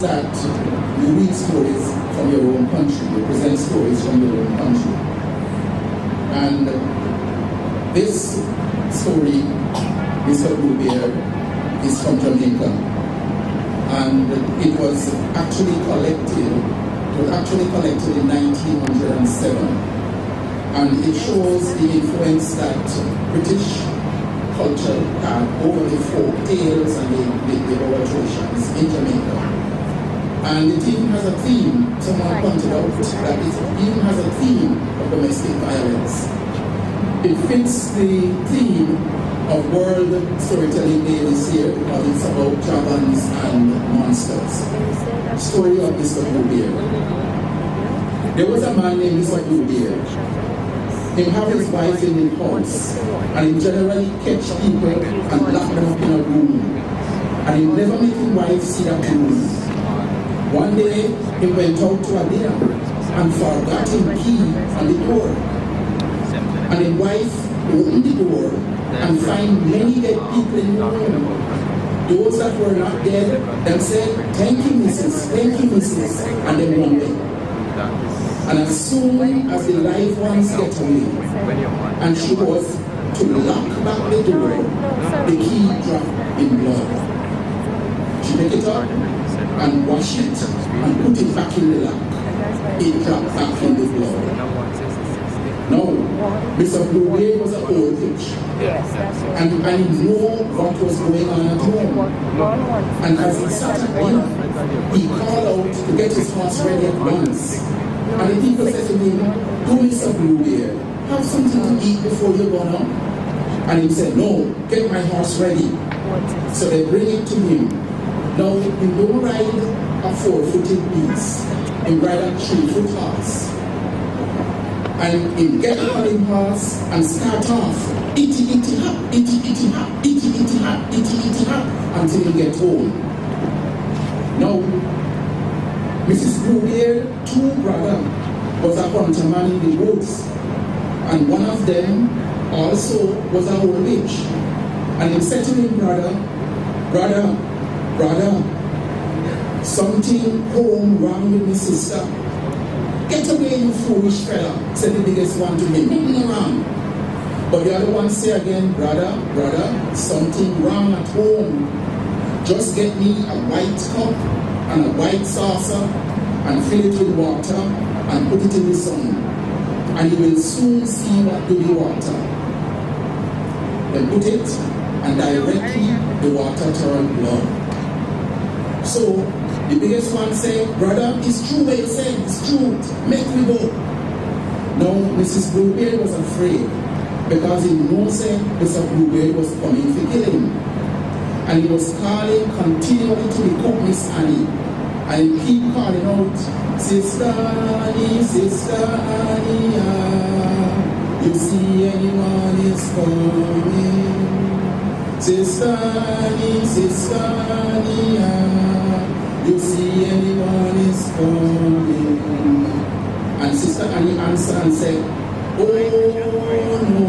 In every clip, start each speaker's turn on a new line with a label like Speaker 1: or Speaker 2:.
Speaker 1: that you read stories from your own country, you present stories from your own country. And this story, Mr. Bluebeard, is from Jamaica. And it was actually collected in 1907. And it shows the influence that British culture had over the folk tales and the oral traditions in Jamaica. And it even has a theme, someone pointed out, that it even has a theme of domestic violence. It fits the theme of World Storytelling Day this year because it's about dragons and monsters. Story of Mr. Bluebeard. There was a man named Mr. Bluebeard. He have his wife in the house, and he generally catch people and lock them up in a room. And he never make his wife see that room. One day, he went out to a dinner and forgot his key on the door. And his wife opened the door and find many dead people in the room. Those that were not dead, them said, "Thank you, Mrs. Thank you, Mrs." And then one way. And as soon as the live ones get away, and she was to lock back the door, the key dropped in blood. She picked it up and washed it and put it back in the lock. It dropped back in the blood. Now, Mr. Bluebeard was an old age. And I know what was going on at home. And as he sat at dinner, he called out to get his horse ready at once. And the people said to him, "Do Mr. Bluebeard, have something to eat before you go now?" And he said, "No, get my horse ready." So they bring it to him. Now, he don't ride a 4-footed beast. He ride a 3-foot horse. And he get on his horse and start off, itty itty hop, itty itty hop, itty itty hop, itty itty hop, until he get home. Now, Mrs. Bluebeard, two brothers, was a hunter man in the woods. And one of them also was a old witch. And he said to him, brother, something home wrong with my sister. "Get away, you foolish fella," said the biggest one to him. "Nothing wrong." But the other one said again, brother, something wrong at home. Just get me a white cup and a white saucer and fill it with water and put it in the sun. And you will soon see what do the water. Then put it, and directly the water turned blood. So the biggest one said, "Brother, it's true what you said, it's true, make me go." Now, Mrs. Bluebeard was afraid because he knows that Mr. Bluebeard was coming to kill him. And he was calling continually to the cook, Miss Annie. And he keep calling out, "Sister Annie, Sister Annie, you see anyone is coming. Sister Annie, Sister Annie, you see anyone is coming." And Sister Annie answered and said, "Oh no,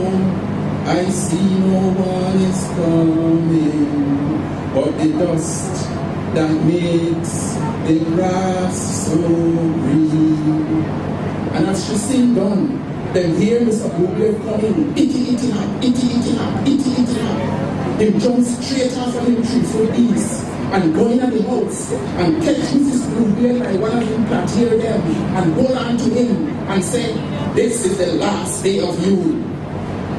Speaker 1: I see no one is coming, but the dust that makes the grass so green." And as she sing down, then hear Mr. Bluebeard coming, itty itty hop, itty itty hop, itty itty hop. He jumps straight off of him 3-foot beast and go in at the house and catch Mrs. Bluebeard by one of them plant hear them and hold on to him and say, "This is the last day of you."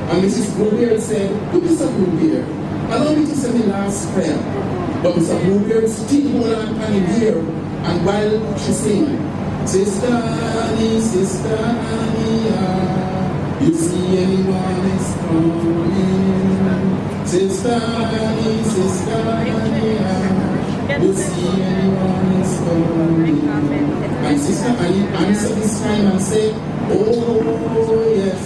Speaker 1: And Mrs. Bluebeard said, "To Mr. Bluebeard, allow me to say the last prayer." But Mr. Bluebeard still hold on to him here, and while she sing, "Sister Annie, Sister Annie, you see anyone is coming. Sister Annie, Sister Annie, you see anyone is coming." And Sister Annie answered this time and said, "Oh yes,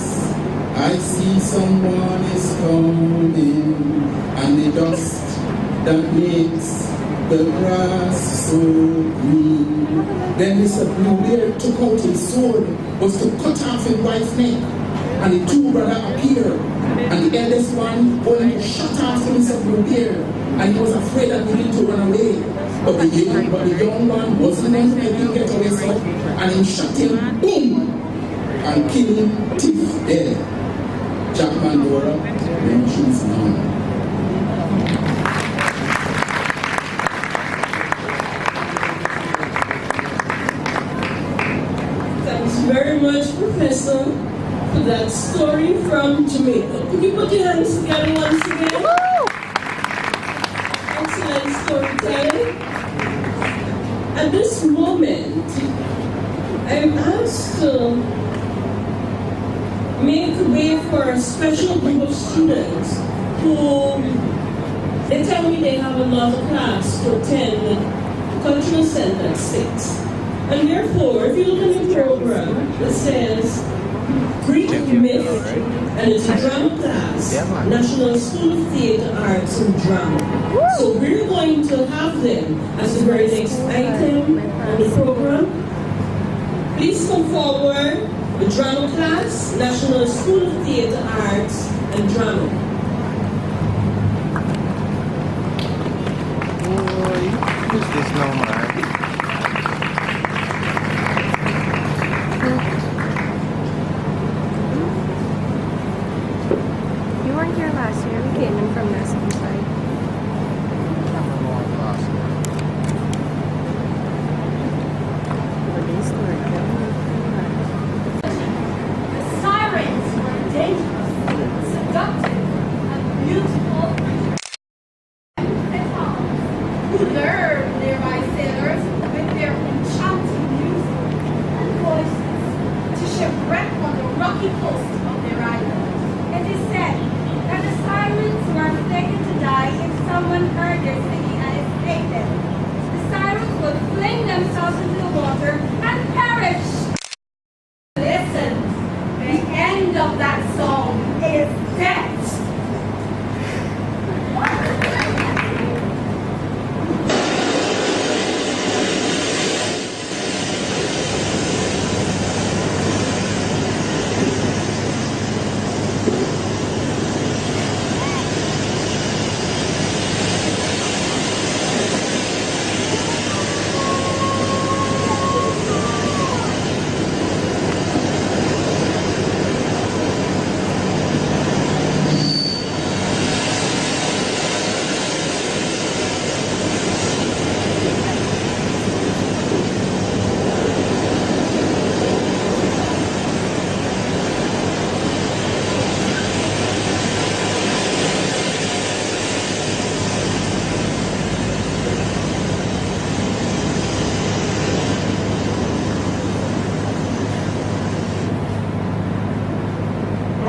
Speaker 1: I see someone is coming, and the dust that makes the grass so green." Then Mr. Bluebeard took out his sword, was to cut off his wife's neck, and the two brothers appeared, and the eldest one going to shut off Mr. Bluebeard, and he was afraid that he needed to run away. But the young man wasn't going to let him get away, so, and he shot him, boom, and killed him, thief dead. Jack Mandora, young shoes now.
Speaker 2: Very much, Professor, for that story from Jamaica. Could you put your hands together once again? Excellent storytelling. At this moment, I'm asked to make way for a special group of students who, they tell me they have another class to attend the Cultural Center at 6. And therefore, if you look at the program, it says Greek Myth, and it's a drama class, National School of Theatre Arts and Drama. So we're going to have them as the very next item on the program. Please come forward, the drama class, National School of Theatre Arts and Drama.
Speaker 3: Who's this now, man?
Speaker 4: You weren't here last year. We came in from this side.
Speaker 5: The sirens were dangerous, seductive, and beautiful. Who lured nearby sailors with their enchanting music and voices to shipwreck on the rocky coast of their island. It is said that the sirens were fated to die if someone heard their singing and escaped them. The sirens would fling themselves into the water and perish. Listen, the end of that song is death.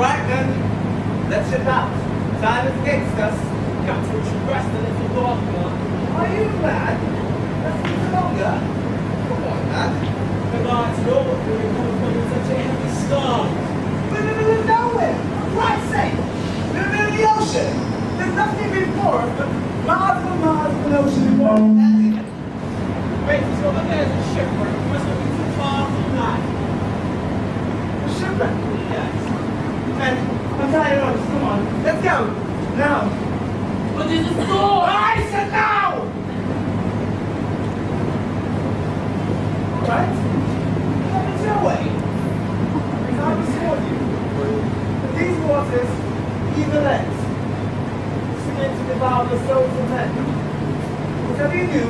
Speaker 6: Right then, let's ship out. Time is against us. Got to express the little dogma. Are you mad? Let's keep it longer. Come on, man. The gods know what we're coming from such a heavy storm. We're in the middle of nowhere. For Christ's sake. We're in the middle of the ocean. There's nothing before us but miles and miles of an ocean before us. That's it. Wait, so over there's a shipwreck. We must not be too far from that. A shipwreck? Yes. And I'm tired of this. Come on. Let's go. Now. But there's a storm. I said now! Alright? Come into your way. Because I will warn you. That these waters, evil ends, seem to devour the souls of men. Whatever you do,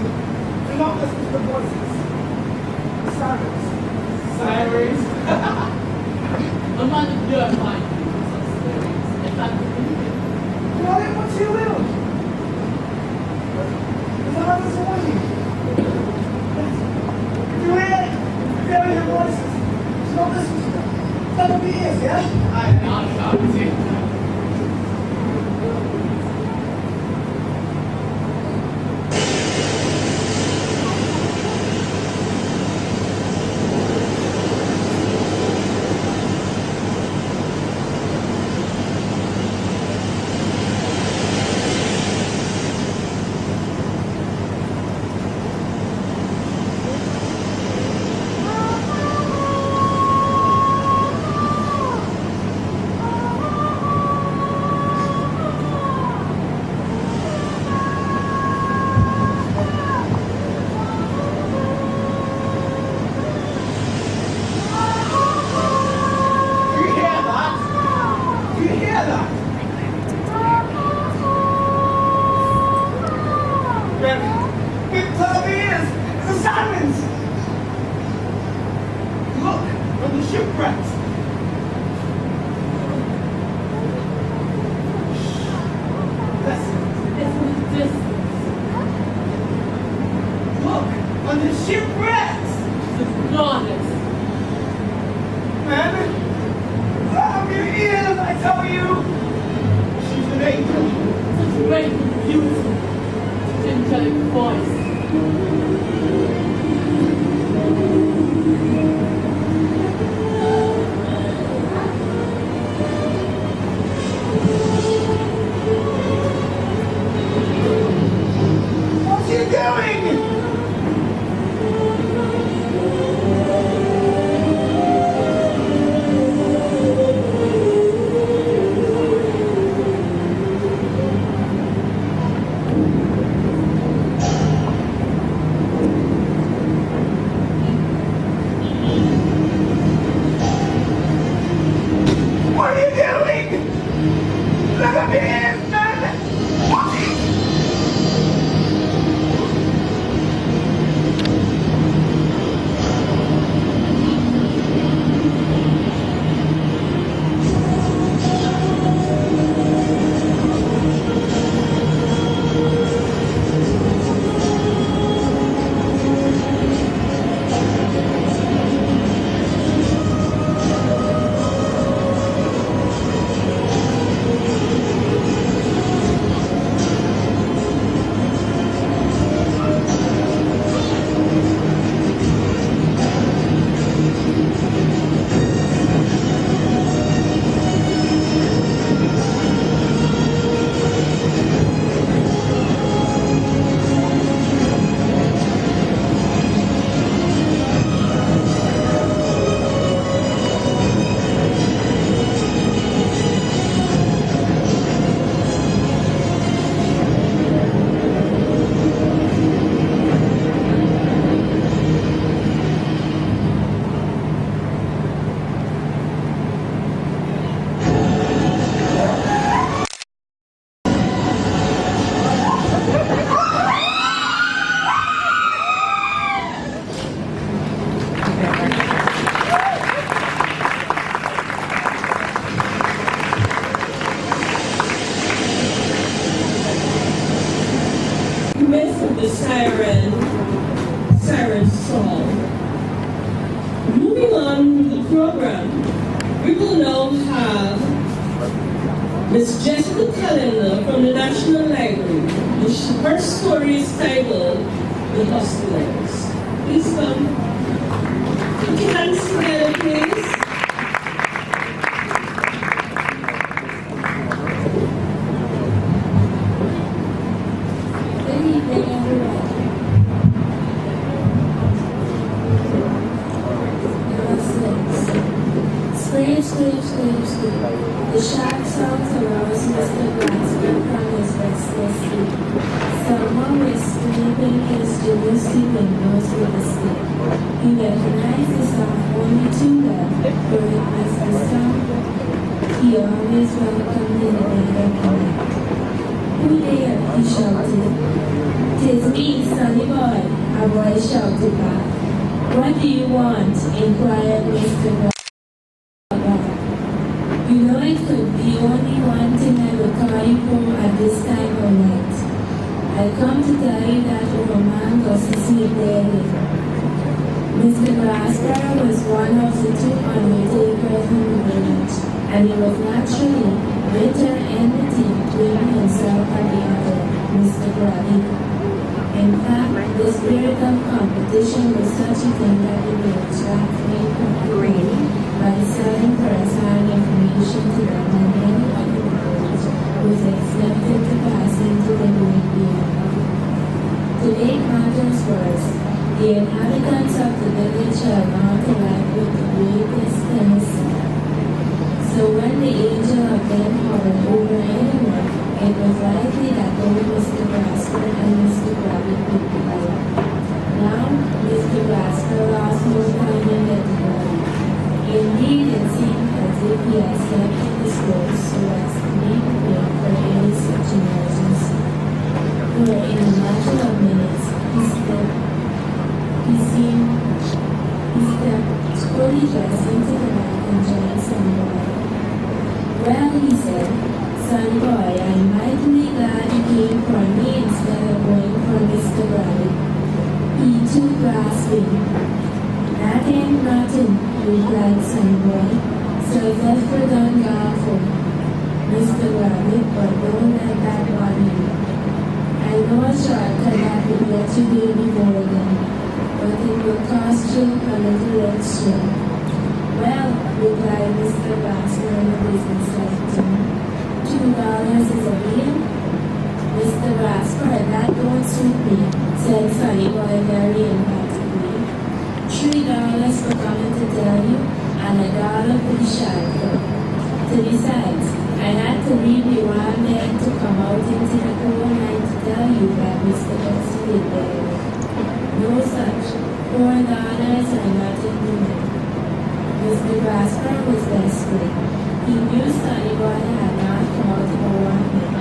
Speaker 6: do not listen to the voices. The sirens. Sirens?
Speaker 2: A man of your mind. In fact,
Speaker 6: Call it what you will. As long as I want you. If you hear your voices, do not listen to them. That will be ears, yeah?
Speaker 2: I am not shouting.
Speaker 6: shipwrecked. Listen to this. Look, on the shipwrecks.
Speaker 2: The goddess.
Speaker 6: Man, open your ears, I tell you. She's an angel.
Speaker 2: Such great, beautiful, angelic voice.
Speaker 6: What's he doing? What are you doing? Look at me, man! What's he?
Speaker 2: Myth of the siren song. Moving on with the program, we will now have Miss Jessica Calendar from the National Library. Her story is titled The Hustlers. Please come. Put your hands together, please.
Speaker 7: Good evening, everyone. Scream, scream, scream, scream. The sharp sounds arouse Mr. Glassman from his restless sleep. Someone was scraping his Jerusalem windows with a stick. He recognized the sound only too well, for it was the sound he always welcomed in the dead of night. Who there? He shouted. "'Tis me, sonny boy," a voice shouted back. "What do you want?" inquired Mr. Brown. "You know it could be only one thing I would call you for at this time of night. I come to tell you that our man goes to sleep daily." Mr. Glassborough was one of the two undertakers in the village, and he was naturally bitter enmity between himself and the other, Mr. Gravy. In fact, the spirit of competition was such a thing that the village got made complain by selling first-hand information to them and any other village was expected to pass into the great beyond. To make matters worse, the inhabitants of the village had not arrived with the greatest tenacity. So when the angel of death hovered over anyone, it was likely that both Mr. Grasper and Mr. Rabbit would be right. Now, Mr. Grasper lost no time in getting ready. Indeed, it seemed as if he had slept in his clothes so as to be prepared for any such emergency. For in a matter of minutes, he stepped he dressed into the night and joined Sunboy. Well, he said, Sunboy, I'm mightily glad you came for me instead of going for Mr. Rabbit. He too grasping. That ain't nothing, replied Sunboy. So left for Dungar for Mr. Rabbit, but don't let that bother you. I know a shortcut that will let you there before then, but it will cost you a little extra. Well, replied Mr. Rasper in a business-like tone, $2 is a deal? Mr. Rasper, that don't suit me, said Sunnyboy very emphatically. $3 for coming to tell you, and $1 for the shelter. Besides, I had to leave you one day to come out into the cold night to tell you that Mr. West did there. No such. $4 are nothing to me. Mr. Rasper was desperate. He knew Sunnyboy had not called for one thing.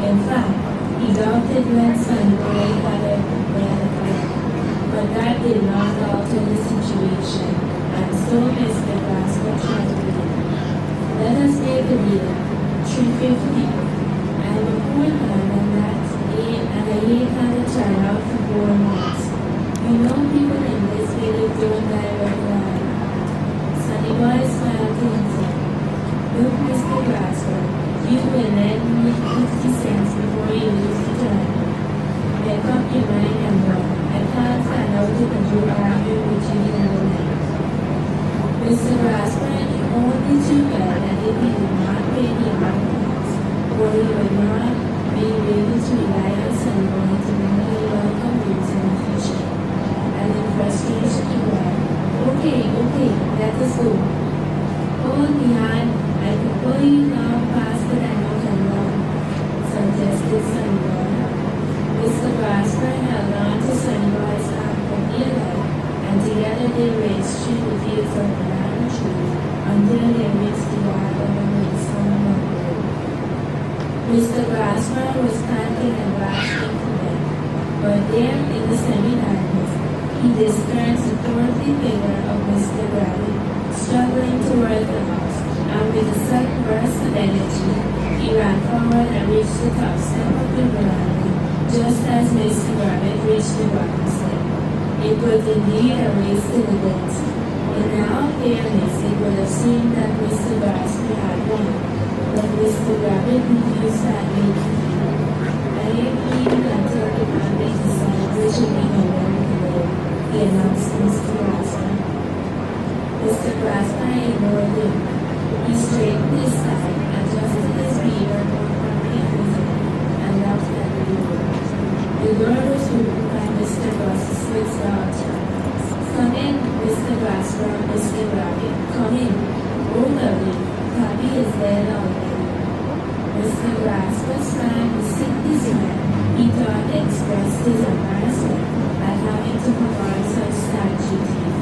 Speaker 7: In fact, he doubted when Sunnyboy had a benefit. But that did not alter the situation, and so Mr. Rasper tried to do. Let us make a deal. $3.50. I'm a poor man, and that's and I ain't had a turn out for 4 months. You know people in this village don't direct line. Sunnyboy smiled to himself. Look, Mr. Rasper, you will lend me 50 cents before you lose the turn. Make up your mind and go. I can't stand out in the door arguing with you in the night. Mr. Rasper only too bad that if he did not pay the amount or he would not be able to rely on Sunnyboy to bring him welcome news in the future. And in frustration he cried, Okay, let us go. Hold me hand, I can pull you down faster than you can run, suggested Sunnyboy. Mr. Rasper held on to Sunnyboy's arm for dear life, and together they raced through the fields of banana trees until they reached the yard of a midsummer road. Mr. Rasper was panting and gasping for breath, but there in the semi-darkness, he discerns the portly figure of Mr. Rabbit struggling toward the house, and with a sudden burst of energy, he ran forward and reached the top step of the veranda, just as Mr. Rabbit reached the bottom step. It was indeed a race to the death. In all fairness, it would have seemed that Mr. Rasper had won, but Mr. Rabbit refused that make I ain't leaving until the family decides which will be no one below, he announced to Mr. Rasper. Mr. Rasper ignored him. He straightened his tie, adjusted his beaver more firmly on his head, and laughed at the door. The door was opened by Mr. Smith's daughter. Come in, Mr. Rasper, Mr. Rabbit, come in. Oh, lovely, Pappy is there already. Mr. Rasper smiled distinctly smile. He thought expressed his embarrassment at having to perform such sad duties.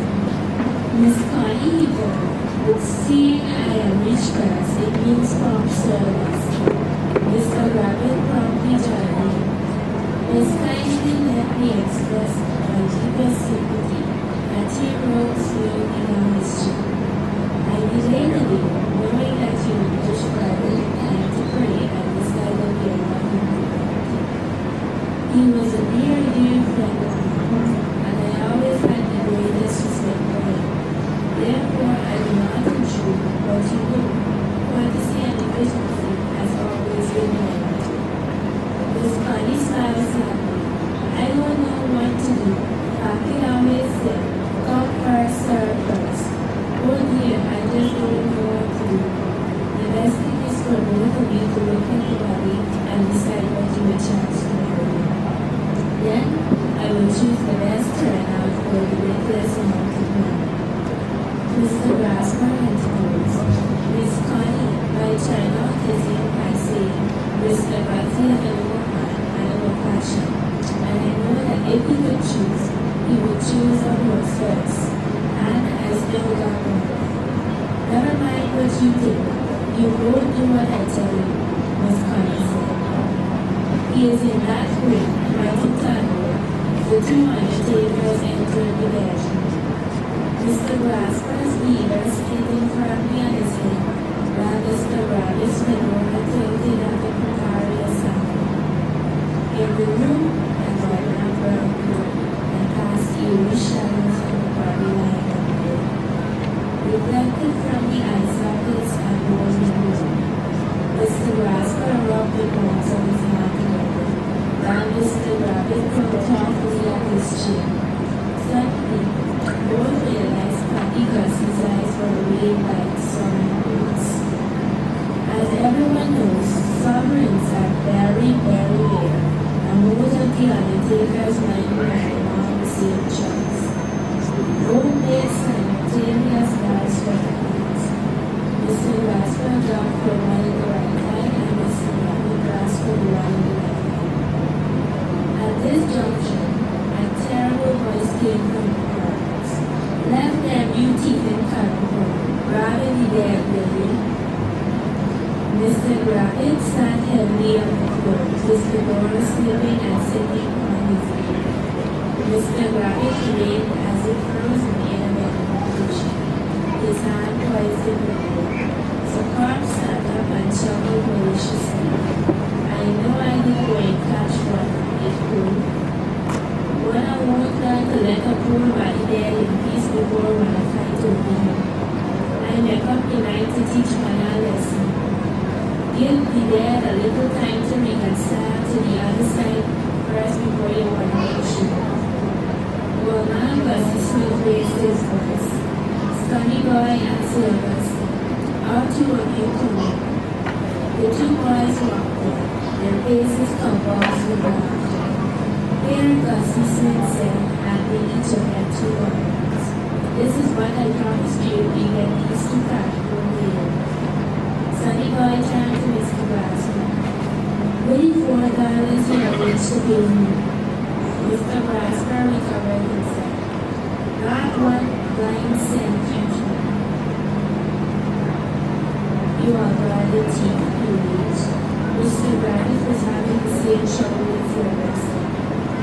Speaker 7: Miss Connie, but seeing I am rich class, it means prompt service. Mr. Rabbit promptly joined me. Miss kindly let me express my deepest sympathy at tear-rolls flowing down his cheek. I belatedly, knowing that you wish Rabbit time to pray at this time of year. He was a dear friend of mine, and I always had the greatest respect for him. Therefore, I do not intrude, but you know, courtesy and efficiency has always been mine. Miss Connie smiled sadly. I don't know what to do. Papi always said, come first, serve first. Oh dear, I just don't know what to do. The best thing is for both of you to look at the body and decide what you will charge to marry. Then, I will choose the best turnout for the greatest amount of money. Mr. Rasper interposed. Miss Connie, by turnout is in by saying, Mr. Batty and a woman and a passion. And I know that if he could choose, he would choose a horse first. And I still got one. Never mind what you think. You won't do what I tell you, Miss Connie said. He is in that great, mighty tunnel. The 200 tables entered the bedroom. Mr. Grasper's beaver skating firmly on his head, while Mr. Rabbit's window tilted at a precarious angle. In the room, a golden umbrella grew and cast eerie shadows on the body lying on the bed. Reflected from the eye sockets and golden room, Mr. Grasper rubbed the bones of his hand together, while Mr. Rabbit curled thoughtfully at his chin. Suddenly, both realized Patty Gussie's eyes were red like sovereign boots. As everyone knows, sovereigns are very, very rare, and most of the undertakers might ride along the same tracks. Both made simultaneous dice reckonings. Mr. Grasper dropped for one in the right eye, and Mr. Rabbit grasped for one in the left eye. At this junction, a terrible voice came from the corners. Left them, you teeth and carnival, rather the dead building. Mr. Rabbit sat heavily on the floor, Mr. Dora slipping and sitting on his knee. Mr. Rabbit remained as if frozen in a meditation, his hand poised in the air. So Carp sat up and chuckled maliciously. I know I did go and catch one, it could. But I won't learn to let a poor body dead in peace before when I fight over him. I make up the night to teach man a lesson. Give the dead a little time to reconcile to the other side first before you want to shoot. Well, man, Gussie Smith raised his voice. Sonny Boy and Sylvester, all two of you come in. The two boys walked in, their faces convulsed with laughter. Here, Gussie Smith said, handing each of them 2 ornaments. This is what I promised you if you get these 2 practical here. Sonny Boy turned to Mr. Grasper. Waiting for $4 you have reached the payment. Mr. Grasper recovered himself. Not one blind cent, gentlemen. You are brother teeth, he reached. Mr. Rabbit was having the same trouble with Sylvester.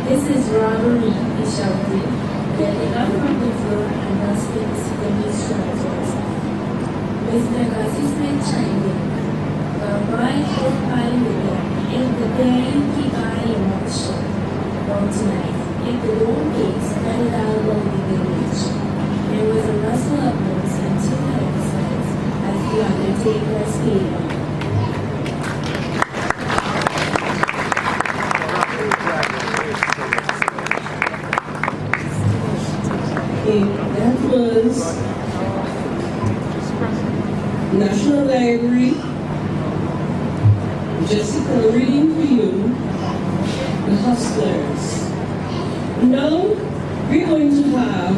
Speaker 7: This is robbery, he shouted, getting up from the floor and dusting the skinny's trousers. Mr. Gussie Smith chimed in. Well, boy, don't fight with them. If the day you keep eye your mouth shut. Well, tonight, if the door gate spread it out over the village. There was a rustle of notes and 2 headsides as the undertaker stayed on.
Speaker 2: That was National Library. Jessica reading for you The Hustlers. Now we're going to have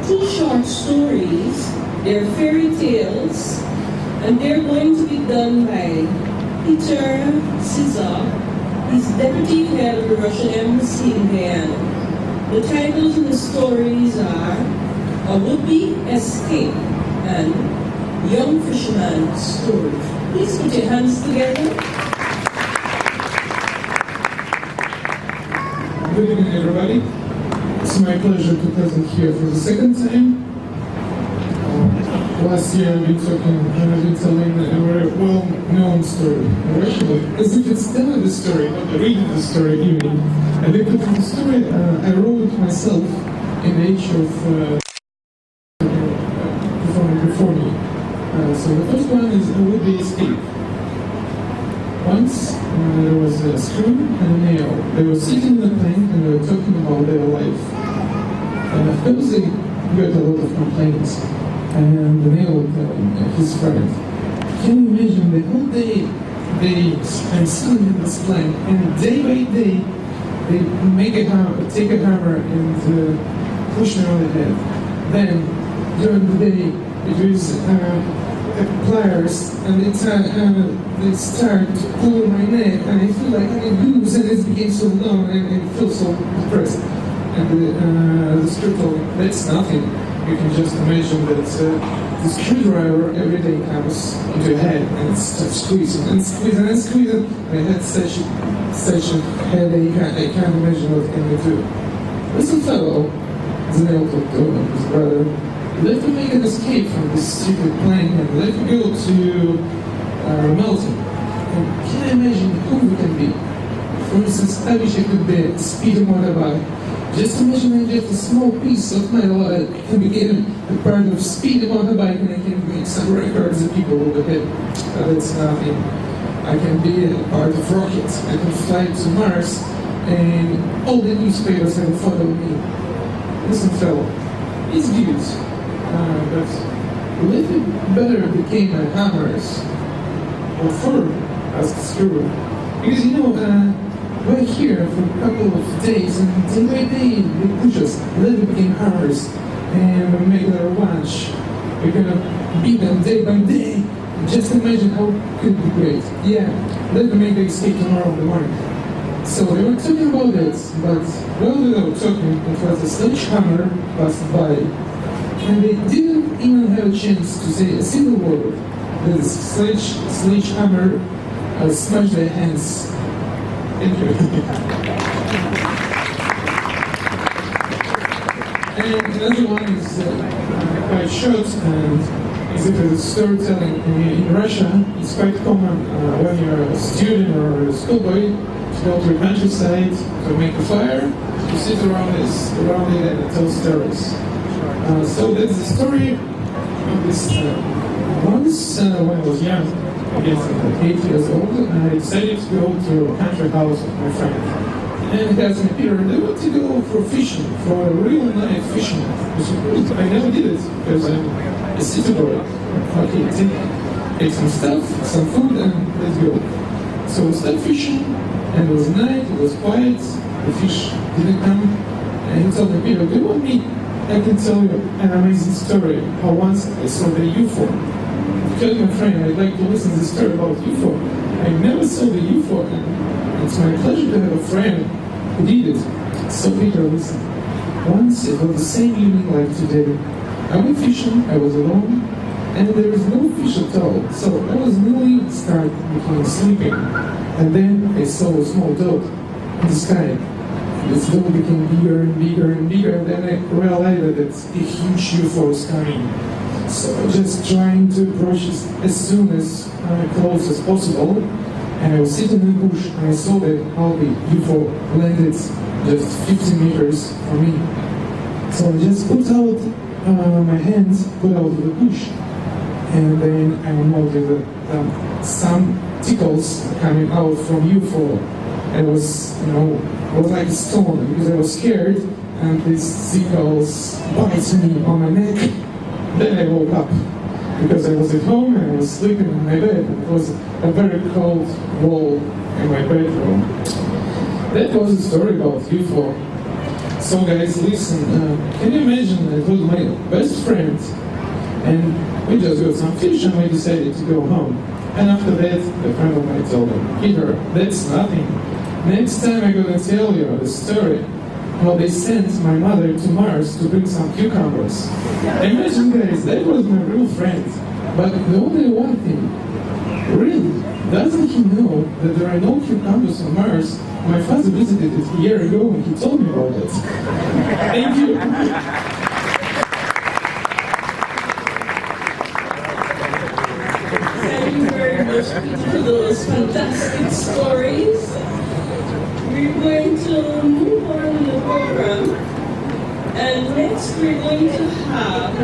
Speaker 2: 2 short stories. They're fairy tales, and they're going to be done by Peter Sizok. He's deputy head of the Russian Embassy in Guyana. The titles of the stories are A Would-Be Escape and Young Fisherman's Story. Please put your hands together.
Speaker 1: Good evening, everybody. It's my pleasure to present here for the second time. Last year I've been telling a very well-known story. Actually, as if it's telling the story, not reading the story even. And because the story, I wrote it myself in the age of performing before me. So the first one is A Would-Be Escape. Once there was a screw and a nail. They were sitting in a plank and they were talking about their life. And of course they got a lot of complaints. And the nail his friend. Can you imagine the whole day they spend sitting in this plank, and day by day they take a hammer and push me on the head. Then during the day it was pliers, and they start to pull my neck, and I feel like I lose, and it became so long, and I feel so depressed. And the screw told me, that's nothing. You can just imagine that the screwdriver every day comes into your head, and it starts squeezing and squeezing and squeezing. I had such a headache, I can't imagine what can we do. This fellow, the nail took to his brother,
Speaker 8: let me make an escape from this stupid plane and let me go to a mountain. And can I imagine who we can be? For instance, I wish I could be a speed motorbike. Just imagine I get a small piece of my life and became a part of speed motorbike and I can make some records that people will hit. But that's nothing. I can be a part of rockets. I can fly to Mars and all the newspapers have a photo of me. Listen, fellow, it's good. But let it better became a hammers. What for? Asked Screw. Because we're here for a couple of days and day by day they push us. Let it became hammers and we make their lunch. We're gonna beat them day by day. Just imagine how it could be great. Yeah, let them make the escape tomorrow in the morning. So they were talking about it, but while they were talking, it was a sledgehammer passed by. And they didn't even have a chance to say a single word. The sledgehammer smashed their hands. Thank you. And another one is quite short and exhibit storytelling in Russia. It's quite common when you're a student or a schoolboy to go to a countryside to make a fire, to sit around it and tell stories. So that's the story of this. Once when I was young, I guess 8 years old, I decided to go to a country house of my friend. And he asked me, Peter, I want to go for fishing, for a real night fishing. I never did it because I'm a city boy. Okay, take some stuff, some food, and let's go. So we started fishing, and it was night, it was quiet, the fish didn't come, and he told me, Peter, do you want me? I can tell you an amazing story how once I saw the UFO. Tell my friend, I'd like to listen to the story about UFO. I never saw the UFO, and it's my pleasure to have a friend who did it. So Peter, listen. Once it was the same evening like today. I went fishing, I was alone, and there was no fish at all. So I was nearly became sleeping. And then I saw a small dot in the sky. This dot became bigger and bigger and bigger, and then I realized that a huge UFO was coming. So I was just trying to approach it as soon as close as possible. And I was sitting in the bush, and I saw that how the UFO landed just 50 meters from me. So I just put out my hands, put out of the bush, and then I noticed that some tickles coming out from UFO. It was, it was like a stone because I was scared, and these tickles bites me on my neck. Then I woke up because I was at home and I was sleeping in my bed. It was a very cold wall in my bedroom. That was a story about UFO. So guys, listen, can you imagine it was my best friend and we just got some fish and we decided to go home. And after that, a friend of mine told me, Peter, that's nothing. Next time I'm gonna tell you the story how they sent my mother to Mars to bring some cucumbers. Imagine guys, that was my real friend. But the only one thing, really, doesn't he know that there are no cucumbers on Mars? My father visited it a year ago and he told me about it. Thank you.
Speaker 2: Thank you very much, Peter, for those fantastic stories. We're going to move on in the program, and next we're going to have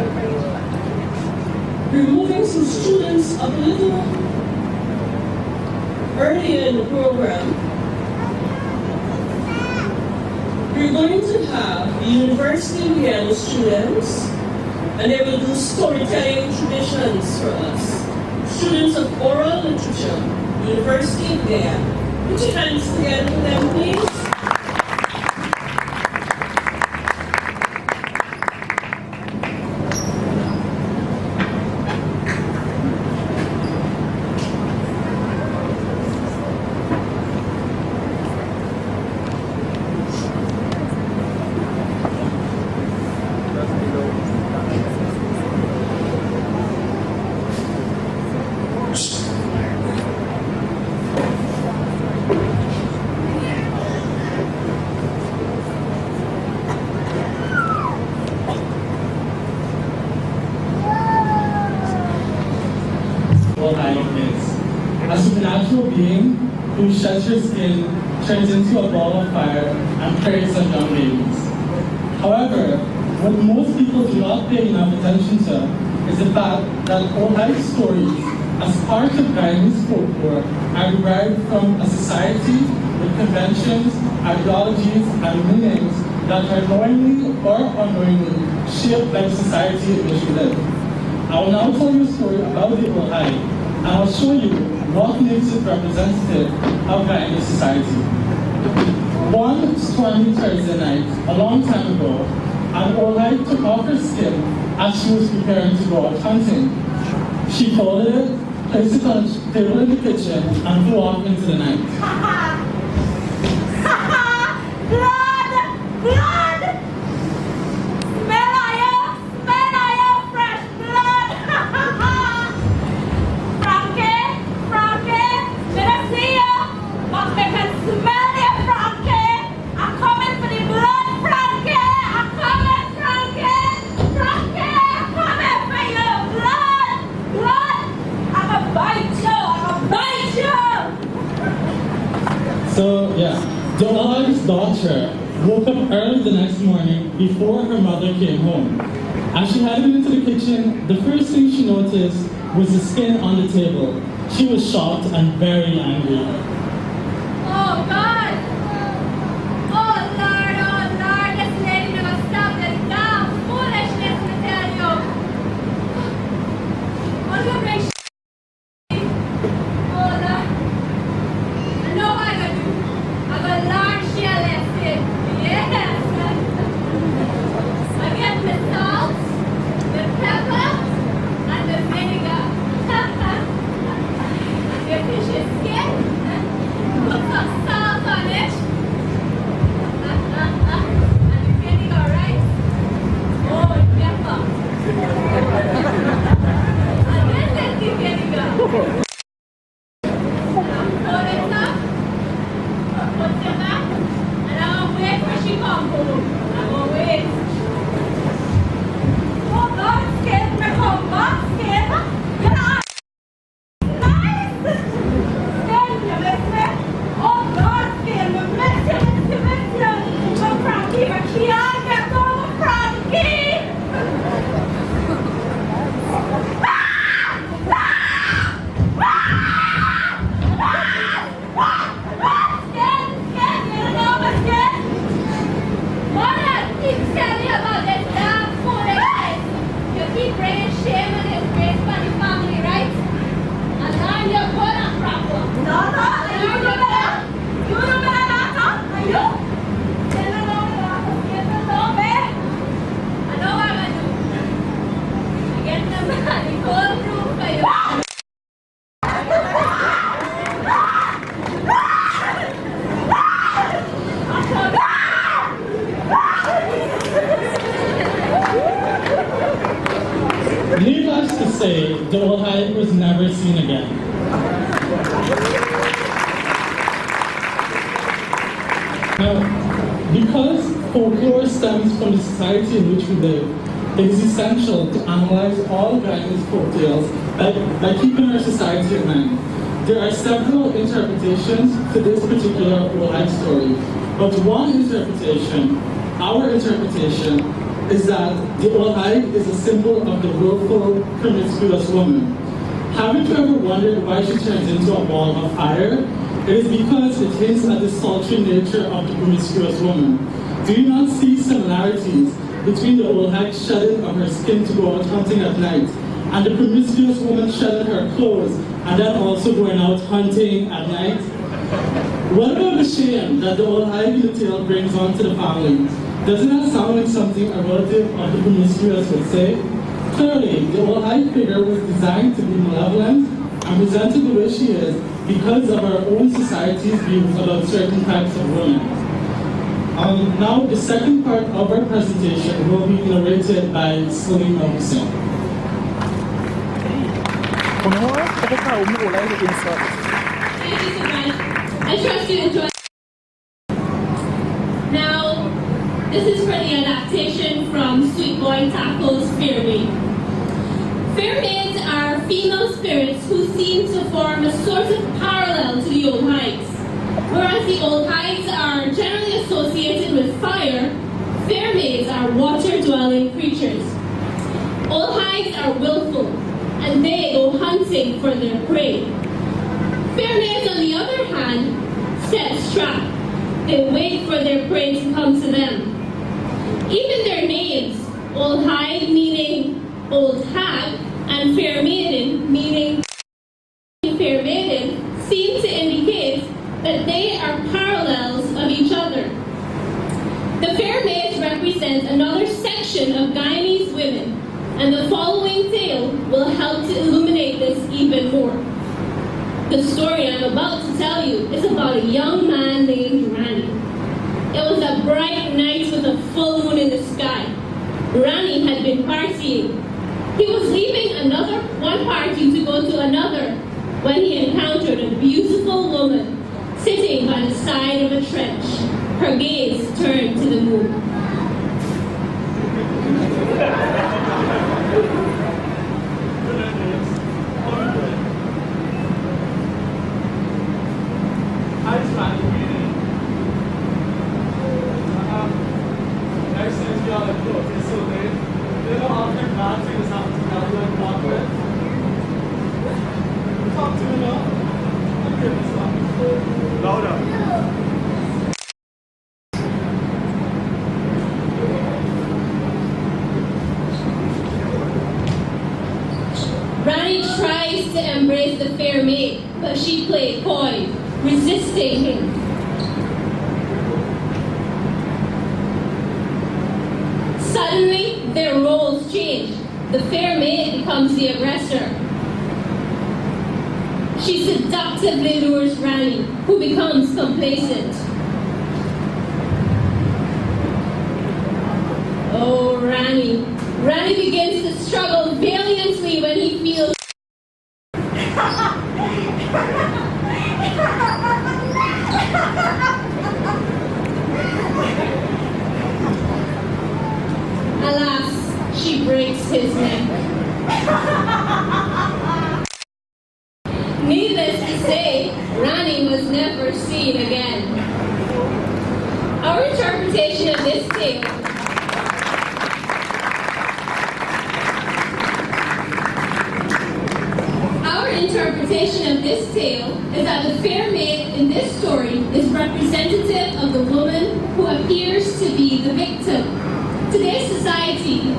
Speaker 2: removing some students a little earlier in the program. We're going to have the University of Vienna students, and they will do storytelling traditions for us. Students of oral literature, University of Vienna. Put your hands together for them, please.
Speaker 9: old life is. A supernatural being who sheds her skin, turns into a ball of fire, and preys on young babies. However, what most people do not pay enough attention to is the fact that old life stories, as part of Guyanese folklore, are derived from a society with conventions, ideologies, and meanings that are knowingly or unknowingly shaped by the society in which we live. I will now tell you a story about the old hive, and I'll show you what makes it representative of Guyanese society. One stormy Thursday night, a long time ago, an old hive took off her skin as she was preparing to go out hunting. She folded it, placed it on a table in the kitchen, and flew off into the night.
Speaker 5: Blood! Blood! Smell of your fresh blood! Frankie, did I see you? But I can smell you, Frankie! I'm coming for the blood, Frankie! I'm coming, Frankie! Frankie, I'm coming for your blood! Blood! I'm gonna bite you!
Speaker 9: So, yeah, the old hive's daughter woke up early the next morning before her mother came home. As she headed into the kitchen, the first thing she noticed was the skin on the table. She was shocked and very angry.
Speaker 5: Oh God! Oh Lord, this lady never stop this damn foolishness, I tell you! What do you bring Oh Lord! I know what I'm gonna do. I'm gonna learn she a lesson. Yes! I get the salt, the pepper, and the vinegar. The fish's skin. Put some salt on it. And the vinegar, right? Oh, pepper. And this is the vinegar. Now pour it up. Put it back. And I'm gonna wait for she come home. I'm gonna wait. Oh God, skin, me come back, skin. Get out.
Speaker 9: Needless to say, the old hive was never seen again. Now, because folklore stems from the society in which we live, it is essential to analyze all Guyanese folktales by keeping our society in mind. There are several interpretations to this particular old hive story, but one interpretation, our interpretation, is that the old hive is a symbol of the willful, promiscuous woman. Haven't you ever wondered why she turns into a ball of fire? It is because it hints at the sultry nature of the promiscuous woman. Do you not see similarities between the old hag shedding of her skin to go out hunting at night and the promiscuous woman shedding her clothes and then also going out hunting at night? What about the shame that the old hag in the tale brings onto the family? Doesn't that sound like something a relative of the promiscuous would say? Clearly, the old hag figure was designed to be malevolent and presented the way she is because of our own society's views about certain types of women. Now, the second part of our presentation will be narrated by Salim Hussein.
Speaker 2: Thank you so much. I trust you enjoy. Now, this is for the adaptation from Sweet Boy Taco's Fair Maid. Fair maids are
Speaker 7: female spirits who seem to form a sort of parallel to the old hags. Whereas the old hags are generally associated with fire, fair maids are water-dwelling creatures. Old hags are willful, and they go hunting for their prey. Fair maids, on the other hand, set a trap. They wait for their prey to come to them. Even their names, Old Hag meaning old hag, and Fair Maiden meaning fair maiden, seem to indicate that they are parallels of each other. The fair maids represent another section of Guyanese women, and the following tale will help to illuminate this even more. The story I'm about to tell you is about a young man named Rani. It was a bright night with a full moon in the sky. Rani had been partying. He was leaving one party to go to another when he encountered a beautiful woman sitting by the side of a trench, her gaze turned to the moon. Rani tries to embrace the fair maid, but she played coy, resisting him. Suddenly, their roles change. The fair maid becomes the aggressor. She seductively lures Rani, who becomes complacent. Oh, Rani. Rani begins to struggle valiantly when he feels alas, she breaks his neck. Needless to say, Rani was never seen again. Our interpretation of this tale is that the fair maid in this story is representative of the woman who appears to be the victim. Today's society,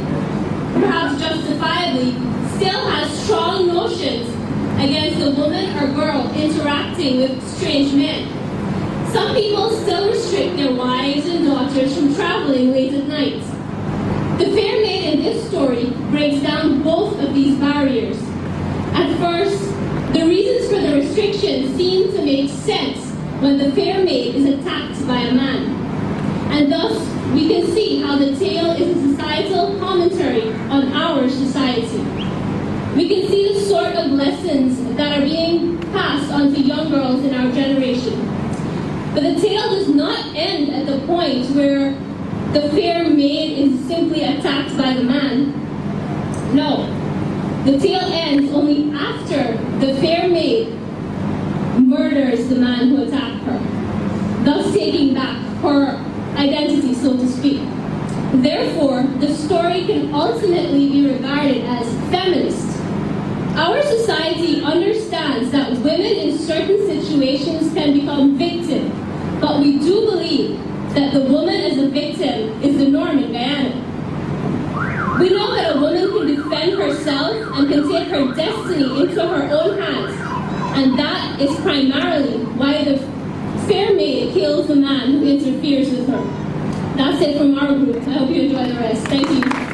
Speaker 7: perhaps justifiably, still has strong notions against the woman or girl interacting with strange men. Some people still restrict their wives and daughters from traveling late at night. The fair maid in this story breaks down both of these barriers. At first, the reasons for the restrictions seem to make sense when the fair maid is attacked by a man. And thus, we can see how the tale is a societal commentary on our society. We can see the sort of lessons that are being passed on to young girls in our generation. But the tale does not end at the point where the fair maid is simply attacked by the man. No. The tale ends only after the fair maid murders the man who attacked her, thus taking back her identity, so to speak. Therefore, the story can ultimately be regarded as feminist. Our society understands that women in certain situations can become victims, but we do believe that the woman as a victim is the norm in Guyana. We know that a woman can defend herself and can take her destiny into her own hands. And that is primarily why the fair maid kills the man who interferes with her. That's it from our group. I hope you enjoy the rest. Thank you.